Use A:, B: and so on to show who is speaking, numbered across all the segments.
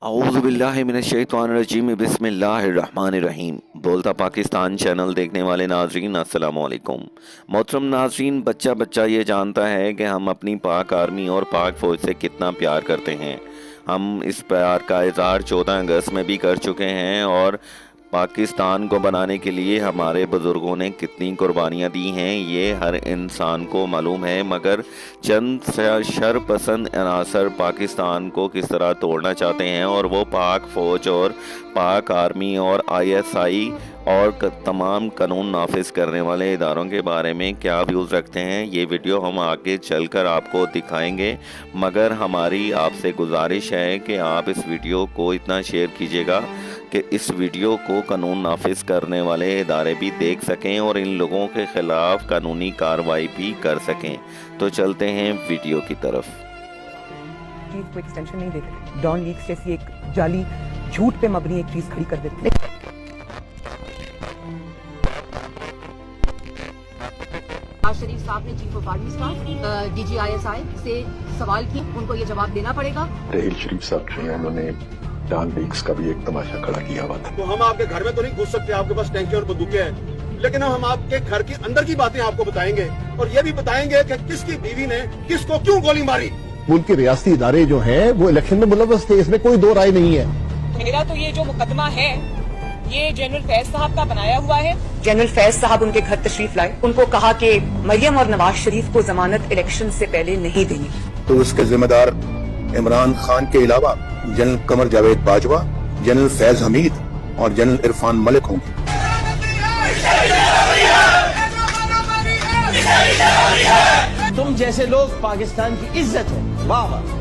A: औज़ुबिल्लाहिमिनश्शैतानिर्रजीम बिस्मिल्लाहिर्रहमानिर्रहीम। बोलता पाकिस्तान चैनल देखने वाले नाजरीन अस्सलामु अलैकुम। मोहतरम नाजरीन, बच्चा बच्चा ये जानता है कि हम अपनी पाक आर्मी और पाक फ़ौज से कितना प्यार करते हैं। हम इस प्यार का इज़हार 14 अगस्त में भी कर चुके हैं और पाकिस्तान को बनाने के लिए हमारे बुज़ुर्गों ने कितनी कुर्बानियाँ दी हैं ये हर इंसान को मालूम है, मगर चंद शरपसंद अनासर पाकिस्तान को किस तरह तोड़ना चाहते हैं और वो पाक फ़ौज और पाक आर्मी और ISI और तमाम कानून नाफिज करने वाले इदारों के बारे में क्या व्यूज़ रखते हैं, ये वीडियो हम आगे चलकर आपको दिखाएंगे। मगर हमारी आपसे गुजारिश है कि आप इस वीडियो को इतना शेयर कीजिएगा कि इस वीडियो को कानून नाफिज करने वाले इदारे भी देख सकें और इन लोगों के ख़िलाफ़ कानूनी कार्रवाई भी कर सकें। तो चलते हैं वीडियो की तरफ।
B: चीज को एक्सटेंशन नहीं देते, डॉन लीक्स जैसी एक जाली झूठ पे मबनी एक चीज खड़ी कर देते।
C: शरीफ साहब ने chief of army staff DGISI से सवाल किए, उनको ये जवाब देना पड़ेगा।
D: तहील शरीफ साहब जो हैं उन्होंने डॉन लीक्स का भी एक तमाशा खड़ा किया हुआ था।
E: तो हम आपके घर में तो नहीं घुस सकते, आपके पास टैंके और बंदूकें हैं, लेकिन हम आपके घर के अंदर की बातें आपको बताएंगे और ये भी बताएंगे कि किसकी बीवी ने किसको क्यों गोली मारी।
F: मुल्क के रियासती इदारे जो हैं वो इलेक्शन में मुलव्वस थे, इसमें कोई दो राय नहीं है।
G: मेरा तो ये जो मुकदमा है ये जनरल फैज साहब का बनाया हुआ है।
B: जनरल फैज साहब उनके घर तशरीफ लाए, उनको कहा कि मरियम और नवाज शरीफ को जमानत इलेक्शन से पहले नहीं देनी।
D: तो उसके जिम्मेदार इमरान खान के अलावा जनरल कमर जावेद बाजवा, जनरल फैज हमीद और जनरल इरफान मलिक होंगे।
H: तुम जैसे लोग पाकिस्तान की इज्जत है। वाह वाह।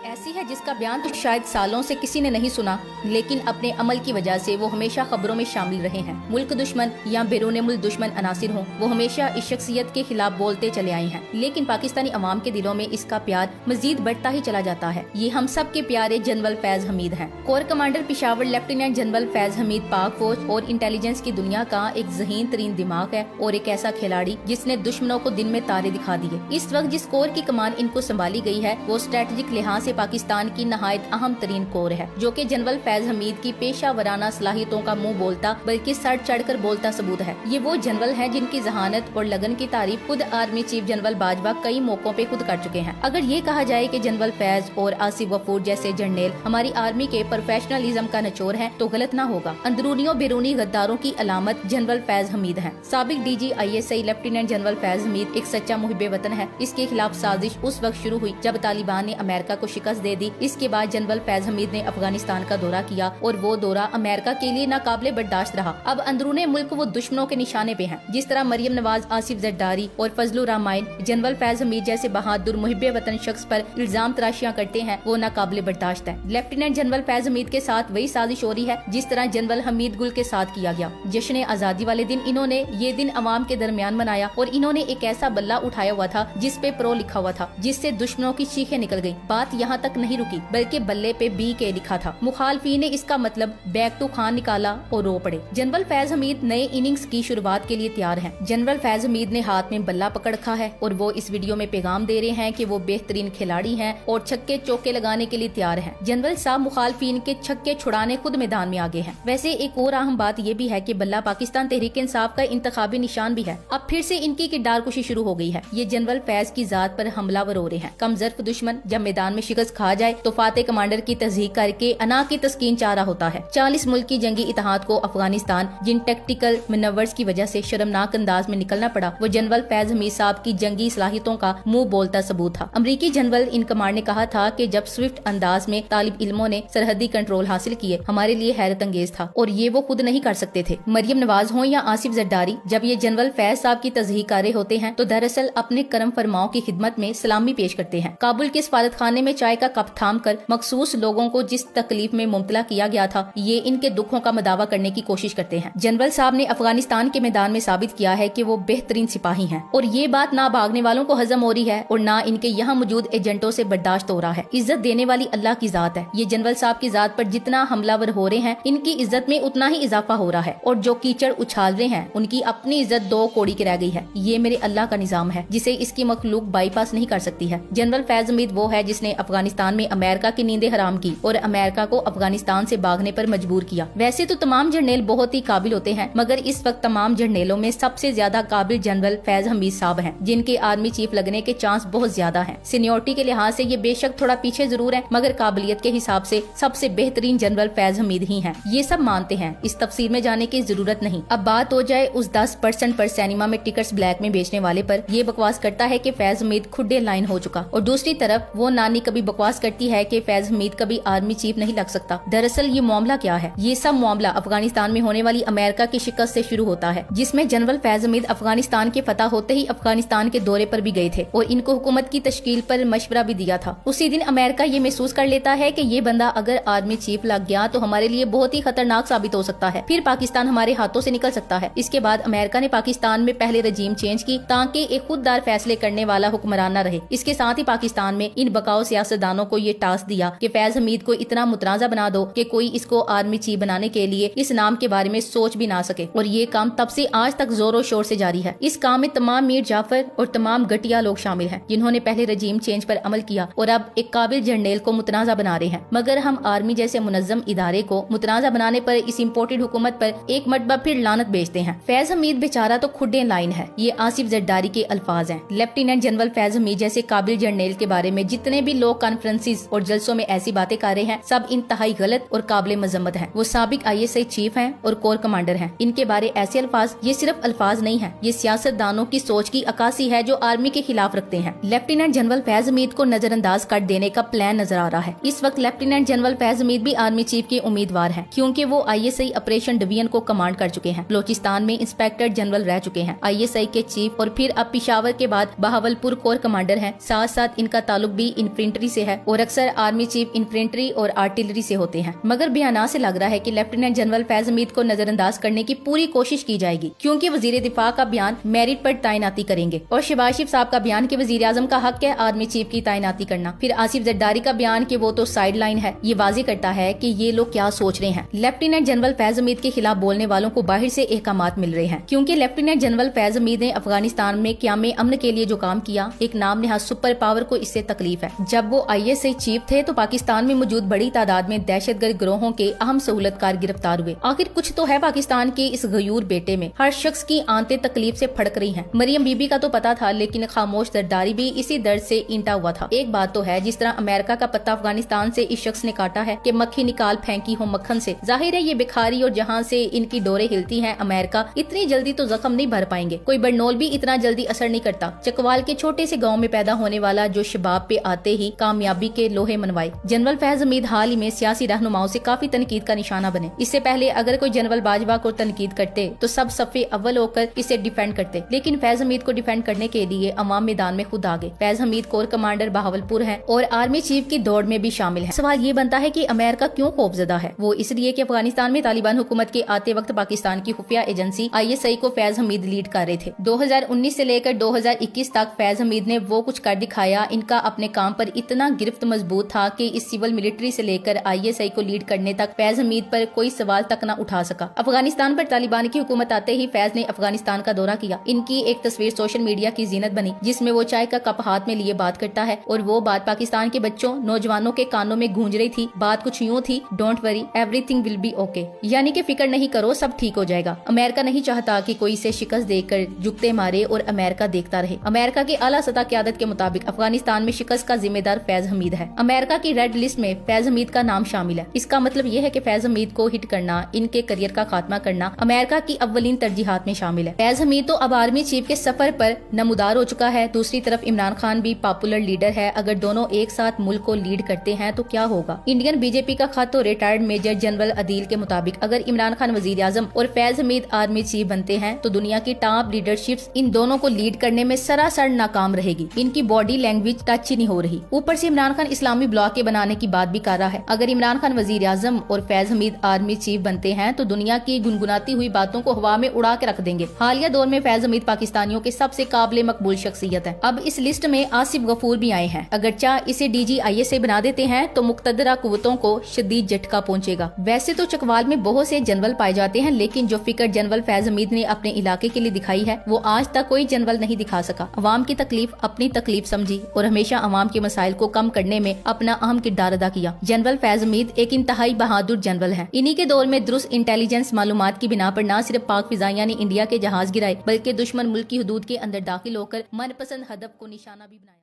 I: ऐसी है जिसका बयान तो शायद सालों से किसी ने नहीं सुना, लेकिन अपने अमल की वजह से वो हमेशा खबरों में शामिल रहे हैं। मुल्क दुश्मन या बैरून मुल्क दुश्मन अनासिर हों, वो हमेशा इस शख्सियत के खिलाफ बोलते चले आए हैं, लेकिन पाकिस्तानी अवाम के दिलों में इसका प्यार मजीद बढ़ता ही चला जाता है। ये हम सब के प्यारे जनरल फैज हमीद हैं। Core commander Peshawar lieutenant general Faiz Hamid पाक फौज और इंटेलिजेंस की दुनिया का एक ज़हीन तरीन दिमाग है और एक ऐसा खिलाड़ी जिसने दुश्मनों को दिन में तारे दिखा दिए। इस वक्त जिस कोर की कमान इनको संभाली गई है वो स्ट्रेटेजिक लिहाज से पाकिस्तान की नहायत अहम तरीन कोर है, जो कि जनरल फैज हमीद की पेशा वराना सलाहियतों का मुंह बोलता बल्कि सर चढ़कर बोलता सबूत है। ये वो जनरल हैं जिनकी जहानत और लगन की तारीफ खुद आर्मी चीफ जनरल बाजवा कई मौकों पे खुद कर चुके हैं। अगर ये कहा जाए कि जनरल फैज और आसिफ गफूर जैसे जनरल हमारी आर्मी के प्रोफेशनलिज्म का निचोड़ है तो गलत ना होगा। अंदरूनियों बैरूनी गद्दारों की अलामत जनरल फैज हमीद है। साबिक DGISI lieutenant general Faiz Hamid एक सच्चा मुहिब्बे वतन है। इसके खिलाफ साजिश उस वक्त शुरू हुई जब तालिबान ने अमेरिका को शिकस्त दे दी। इसके बाद जनरल फैज हमीद ने अफगानिस्तान का दौरा किया और वो दौरा अमेरिका के लिए नाकाबिले बर्दाश्त रहा। अब अंदरूने मुल्क वो दुश्मनों के निशाने पे हैं। जिस तरह मरियम नवाज, आसिफ जरदारी और फजलुर रहमान जनरल फैज हमीद जैसे बहादुर मुहिब्बे वतन शख्स पर इल्जाम तराशियां करते हैं, वो नाकाबिले बर्दाश्त है। लेफ्टिनेंट जनरल फैज हमीद के साथ वही साजिश हो रही है जिस तरह जनरल हमीद गुल के साथ किया गया। जश्न आजादी वाले दिन इन्होंने ये दिन अवाम के दरमियान मनाया और इन्होंने एक ऐसा बल्ला उठाया हुआ था जिस पे प्रो लिखा हुआ था, जिससे दुश्मनों की चीखें निकल गयी। बात यहाँ तक नहीं रुकी बल्कि बल्ले पे BK लिखा था। मुखालफी ने इसका मतलब बैक टू खान निकाला और रो पड़े। जनरल फैज हमीद नए इनिंग्स की शुरुआत के लिए तैयार हैं। जनरल फैज हमीद ने हाथ में बल्ला पकड़ रखा है और वो इस वीडियो में पैगाम दे रहे हैं कि वो बेहतरीन खिलाड़ी हैं और छक्के चौके लगाने के लिए तैयार हैं। जनरल साहब मुखालफीन के छक्के छुड़ाने खुद मैदान में आगे हैं। वैसे एक और अहम बात ये भी है कि बल्ला पाकिस्तान तहरीक इंसाफ का इंतखाबी निशान भी है। अब फिर से इनकी किरदार कुशी शुरू हो गई है। ये जनरल फैज की जात पर हमलावर हो रहे हैं। कम ज़र्फ दुश्मन जब मैदान में शिकस्त खा जाए तो फाते कमांडर की तस्दीक करके अना की तस्कीन चाह रहा होता है। 40 मुल्क की जंगी इत्तेहाद को अफगानिस्तान जिन टेक्टिकल मनवर्स की वजह से शर्मनाक अंदाज में निकलना पड़ा, वो जनरल फैज हमीद साहब की जंगी सलाहियतों का मुंह बोलता सबूत था। अमरीकी जनरल इन कमांड ने कहा था कि जब स्विफ्ट अंदाज में तालिब इल्मों ने सरहदी कंट्रोल हासिल किए, हमारे लिए हैरत अंगेज था और ये वो खुद नहीं कर सकते थे। मरियम नवाज हो या आसिफ जरदारी, जब ये जनरल फैज साहब की तस्दीक कर रहे होते हैं तो दरअसल अपने करम फरमाओं की खिदमत में सलामी पेश करते हैं। काबुल के सफारत खाने में चाय का कप थाम कर मखसूस लोगों को जिस तकलीफ में मुब्तला किया गया था, ये इनके दुखों का मदावा करने की कोशिश करते हैं। जनरल साहब ने अफगानिस्तान के मैदान में साबित किया है कि वो बेहतरीन सिपाही हैं और ये बात ना भागने वालों को हजम हो रही है और ना इनके यहाँ मौजूद एजेंटों से बर्दाश्त हो रहा है। इज्जत देने वाली अल्लाह की जात है। ये जनरल साहब की जात पर जितना हमलावर हो रहे हैं, इनकी इज्जत में उतना ही इजाफा हो रहा है और जो कीचड़ उछाल रहे हैं उनकी अपनी इज्जत 2 कौड़ी की रह गई है। ये मेरे अल्लाह का निजाम है जिसे इसकी मखलूक बाईपास नहीं कर सकती है। जनरल फैज हमीद वो है जिसने अफगानिस्तान में अमेरिका की नींदें हराम की और अमेरिका को अफगानिस्तान से भागने पर मजबूर किया। वैसे तो तमाम जर्नैल बहुत ही काबिल होते हैं, मगर इस वक्त तमाम जर्नैलों में सबसे ज्यादा काबिल जनरल फैज हमीद साहब हैं, जिनके आर्मी चीफ लगने के चांस बहुत ज्यादा हैं। सीनियोरिटी के लिहाज से ये बेशक थोड़ा पीछे जरूर है, मगर काबिलियत के हिसाब से सबसे बेहतरीन जनरल फैज हमीद ही हैं। ये सब मानते हैं, इस तफसीर में जाने की जरूरत नहीं। अब बात हो जाए उस 10% पर सिनेमा में टिकट्स ब्लैक में बेचने वाले पर। ये बकवास करता है कि फैज हमीद खुद लाइन हो चुका, और दूसरी तरफ वो नानी कभी बकवास करती है कि फैज हमीद कभी आर्मी चीफ नहीं लग सकता। दरअसल ये मामला क्या है? ये सब मामला अफगानिस्तान में होने वाली अमेरिका की शिकस्त से शुरू होता है, जिसमें जनरल फैज हमीद अफगानिस्तान के फतह होते ही अफगानिस्तान के दौरे पर भी गए थे और इनको हुकूमत की तश्कील पर मशवरा भी दिया था। उसी दिन अमेरिका ये महसूस कर लेता है कि ये बंदा अगर आर्मी चीफ लग गया तो हमारे लिए बहुत ही खतरनाक साबित हो सकता है, फिर पाकिस्तान हमारे हाथों से निकल सकता है। इसके बाद अमेरिका ने पाकिस्तान में पहले रजीम चेंज की ताकि एक खुददार फैसले करने वाला हुक्मरान न रहे। इसके साथ ही पाकिस्तान में इन बकाऊ सियासतदानों को ये टास्क दिया कि फैज हमीद को इतना मुतनाज़ा बना दो कि कोई इसको आर्मी चीफ बनाने के लिए इस नाम के बारे में सोच भी ना सके, और ये काम तब से आज तक जोरों शोर से जारी है। इस काम में तमाम मीर जाफर और तमाम घटिया लोग शामिल हैं, जिन्होंने पहले रजीम चेंज पर अमल किया और अब एक काबिल जर्नैल को मुतनाज़ा बना रहे हैं। मगर हम आर्मी जैसे मुनज़्ज़म इदारे को मुतनाज़ा बनाने पर इस इम्पोर्टेड हुकूमत पर एक मरतबा फिर लानत भेजते हैं। फैज हमीद बेचारा तो खुद लाइन है। ये आसिफ जरदारी के अल्फाज हैं। लेफ्टिनेंट जनरल फैज हमीद जैसे काबिल जर्नैल के बारे में जितने भी लोग कॉन्फ्रेंसिस और जलसों में ऐसी बातें कर रहे हैं, सब इंतहाई गलत और काबिल मजम्मत हैं। वो साबिक ISI चीफ हैं और कोर कमांडर हैं। इनके बारे ऐसे अल्फाज, ये सिर्फ अल्फाज नहीं है, ये सियासतदानों की सोच की अक्कासी है जो आर्मी के खिलाफ रखते हैं। लेफ्टिनेंट जनरल फैज हमीद को नजरअंदाज कर देने का प्लान नजर आ रहा है। इस वक्त लेफ्टिनेंट जनरल फैज हमीद भी आर्मी चीफ के उम्मीदवार हैं, क्योंकि वो ISI ऑपरेशन डिवीजन को कमांड कर चुके हैं, बलोचिस्तान में इंस्पेक्टर जनरल रह चुके हैं, ISI के चीफ, और फिर अब पिशावर के बाद बहावलपुर कोर कमांडर हैं। साथ साथ इनका ताल्लुक भी इन्फेंट्री से है और अक्सर आर्मी चीफ इन्फेंट्री और आर्टिलरी से होते हैं। मगर बयाना से लग रहा है कि लेफ्टिनेंट जनरल फैज हमीद को नजरअंदाज करने की पूरी कोशिश की जाएगी, क्योंकि वजीर दिफा का बयान मेरिट पर तैनाती करेंगे और शहबाज शरीफ साहब का बयान कि वजीर आजम का हक है आर्मी चीफ की तैनाती करना। फिर आसिफ जरदारी का बयान कि वो तो साइड लाइन है। ये वाज़ेह करता है कि ये लोग क्या सोच रहे हैं। लेफ्टिनेंट जनरल फैज हमीद के खिलाफ बोलने वालों को बाहर से अहकामात मिल रहे हैं, क्योंकि लेफ्टिनेंट जनरल फैज हमीद ने अफगानिस्तान में क़याम अमन के लिए जो काम किया, एक नाम नेहाद सुपर पावर को इससे तकलीफ है। जब वो ISI चीफ थे तो पाकिस्तान में मौजूद बड़ी तादाद में दहशतगर्द गिरोहों के अहम सहूलतकार गिरफ्तार हुए। आखिर कुछ तो है पाकिस्तान के इस गयूर बेटे में। हर शख्स की आंतें तकलीफ से फड़क रही हैं। मरियम बीबी का तो पता था, लेकिन खामोश जरदारी भी इसी दर्द से इंटा हुआ था। एक बात तो है, जिस तरह अमेरिका का पत्ता अफगानिस्तान से इस शख्स ने काटा है कि मक्खी निकाल फेंकी हो मक्खन से, जाहिर है ये भिखारी और जहाँ से इनकी डोरे हिलती हैं अमेरिका इतनी जल्दी तो जख्म नहीं भर पाएंगे। कोई बरनोल भी इतना जल्दी असर नहीं करता। चकवाल के छोटे से गाँव में पैदा होने वाला जो शबाब पे आते ही कामयाबी के लोहे मनवाए। जनरल फैज हमीद हाल ही में सियासी रहनुमाओं से काफी तनकीद का निशाना बने। इससे पहले अगर कोई जनरल बाजवा को तनकीद करते तो सब सफ़े अव्वल होकर इसे डिफेंड करते, लेकिन फैज हमीद को डिफेंड करने के लिए अवाम मैदान में खुद आ गए। फैज हमीद कोर कमांडर बहावलपुर हैं और आर्मी चीफ की दौड़ में भी शामिल हैं। सवाल ये बनता है कि अमेरिका क्यों खौफजदा है? वो इसलिए कि अफगानिस्तान में तालिबान हुकूमत के आते वक्त पाकिस्तान की खुफिया एजेंसी ISI को फैज हमीद लीड कर रहे थे। 2019 से लेकर 2021 तक फैज हमीद ने वो कुछ कर दिखाया। इनका अपने काम पर इतना गिरफ्त मजबूत था कि इस सिविल मिलिट्री से लेकर ISI को लीड करने तक फैज हमीद पर कोई सवाल तक न उठा सका। अफगानिस्तान पर तालिबान की हुकूमत आते ही फैज ने अफगानिस्तान का दौरा किया। इनकी एक तस्वीर सोशल मीडिया की जीनत बनी, जिसमें वो चाय का कप हाथ में लिए बात करता है, और वो बात पाकिस्तान के बच्चों नौजवानों के कानों में गूंज रही थी। बात कुछ यूँ थी, don't worry everything will be okay, यानी कि फिक्र नहीं करो, सब ठीक हो जाएगा। अमेरिका नहीं चाहता कि कोई इसे शिकस्त देकर जुगते मारे और अमेरिका देखता रहे। अमेरिका की आला सतह क़यादत के मुताबिक अफगानिस्तान में शिकस्त का जिम्मेदार फैज हमीद है। अमेरिका की रेड लिस्ट में फैज हमीद का नाम शामिल है। इसका मतलब यह है कि फैज हमीद को हिट करना, इनके करियर का खात्मा करना अमेरिका की अव्वलीन तरजीहात में शामिल है। फैज हमीद तो अब आर्मी चीफ के सफर पर नमूदार हो चुका है। दूसरी तरफ इमरान खान भी पॉपुलर लीडर है। अगर दोनों एक साथ मुल्क को लीड करते हैं तो क्या होगा? इंडियन बीजेपी का खत तो रिटायर्ड मेजर जनरल अदील के मुताबिक अगर इमरान खान वजीर आजम और फैज हमीद आर्मी चीफ बनते हैं तो दुनिया की टॉप लीडरशिप इन दोनों को लीड करने में सरासर नाकाम रहेगी। इनकी बॉडी लैंग्वेज टच ही नहीं हो रही। ऊपर से इमरान खान इस्लामी ब्लॉक के बनाने की बात भी कर रहा है। अगर इमरान खान वजीर आजम और फैज हमीद आर्मी चीफ बनते हैं तो दुनिया की गुनगुनाती हुई बातों को हवा में उड़ा के रख देंगे। हालिया दौर में फैज हमीद पाकिस्तानियों के सबसे काबिल मकबूल शख्सियत है। अब इस लिस्ट में आसिफ गफूर भी आए हैं। अगर चाह इसे DG ISI बना देते हैं तो मुक्तदरा कुव्वतों को शदीद झटका पहुंचेगा। वैसे तो चकवाल में बहुत से जनरल पाए जाते हैं, लेकिन जो फिक्र जनरल फैज हमीद ने अपने इलाके के लिए दिखाई है वो आज तक कोई जनरल नहीं दिखा सका। अवाम की तकलीफ अपनी तकलीफ समझी और हमेशा अवाम के मसाइल मसाइल को कम करने में अपना अहम किरदार अदा किया। जनरल फैज हमीद एक इंतहाई बहादुर जनरल हैं। इन्हीं के दौर में दुरुस्त इंटेलिजेंस मालूमात की बिना पर न सिर्फ पाक फिजाइया ने इंडिया के जहाज गिराए बल्कि दुश्मन मुल्क की हदूद के अंदर दाखिल होकर मनपसंद हदफ को निशाना भी बनाया।